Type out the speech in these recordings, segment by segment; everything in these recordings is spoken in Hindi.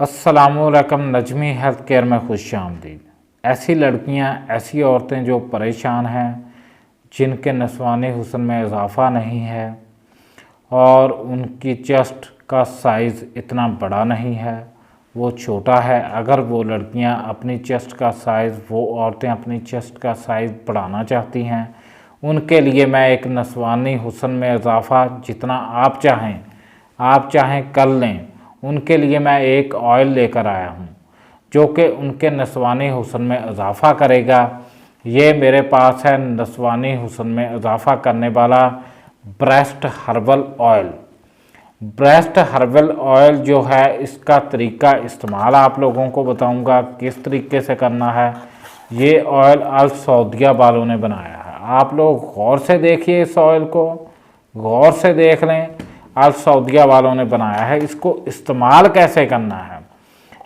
अस्सलामुअलैकुम। नजमी हेल्थ केयर में खुश आमदीद। ऐसी लड़कियां, ऐसी औरतें जो परेशान हैं, जिनके नस्वानी हुस्न में इजाफ़ा नहीं है और उनकी चेस्ट का साइज़ इतना बड़ा नहीं है, वो छोटा है। अगर वो लड़कियां अपनी चेस्ट का साइज़, वो औरतें अपनी चेस्ट का साइज़ बढ़ाना चाहती हैं, उनके लिए मैं एक नस्वानी हुस्न में इजाफ़ा जितना आप चाहें कर लें, उनके लिए मैं एक ऑयल लेकर आया हूँ जो कि उनके नस्वानी हुस्न में इजाफ़ा करेगा। ये मेरे पास है नस्वानी हुस्न में इजाफ़ा करने वाला breast herbal oil. Breast herbal oil जो है, इसका तरीका इस्तेमाल आप लोगों को बताऊंगा किस तरीके से करना है। ये ऑयल अल सऊदिया वालों ने बनाया है। आप लोग गौर से देखिए, इस ऑयल को गौर से देख लें। अल सऊदिया वालों ने बनाया है। इसको इस्तेमाल कैसे करना है,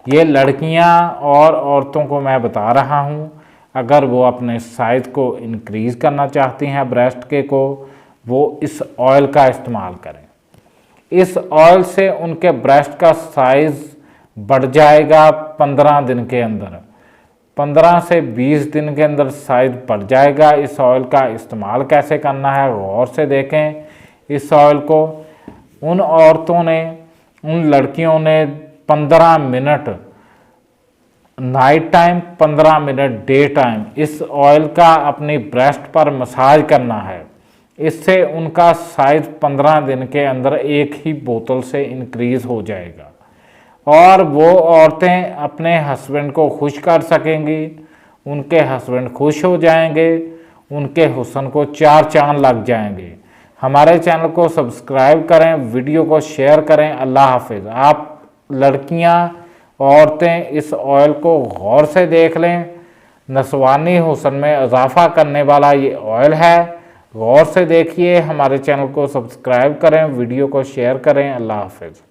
ये लड़कियां और औरतों को मैं बता रहा हूं। अगर वो अपने साइज़ को इंक्रीज़ करना चाहती हैं, ब्रेस्ट के को, वो इस ऑयल का इस्तेमाल करें। इस ऑयल से उनके ब्रेस्ट का साइज़ बढ़ जाएगा 15 दिन के अंदर। 15 से 20 दिन के अंदर साइज़ बढ़ जाएगा। इस ऑयल का इस्तेमाल कैसे करना है, गौर से देखें। इस ऑयल को उन औरतों ने, उन लड़कियों ने 15 minute night time, 15 minute day time इस ऑयल का अपनी ब्रेस्ट पर मसाज करना है। इससे उनका साइज़ 15 दिन के अंदर एक ही बोतल से इंक्रीज़ हो जाएगा और वो औरतें अपने हस्बैंड को खुश कर सकेंगी। उनके हस्बैंड खुश हो जाएंगे, उनके हुस्न को 4 चांद लग जाएंगे। हमारे चैनल को सब्सक्राइब करें, वीडियो को शेयर करें। अल्लाह हाफिज़। आप लड़कियां, औरतें इस ऑयल को गौर से देख लें। नस्वानी हुस्न में इजाफ़ा करने वाला ये ऑयल है। गौर से देखिए, हमारे चैनल को सब्सक्राइब करें, वीडियो को शेयर करें। अल्लाह हाफिज़।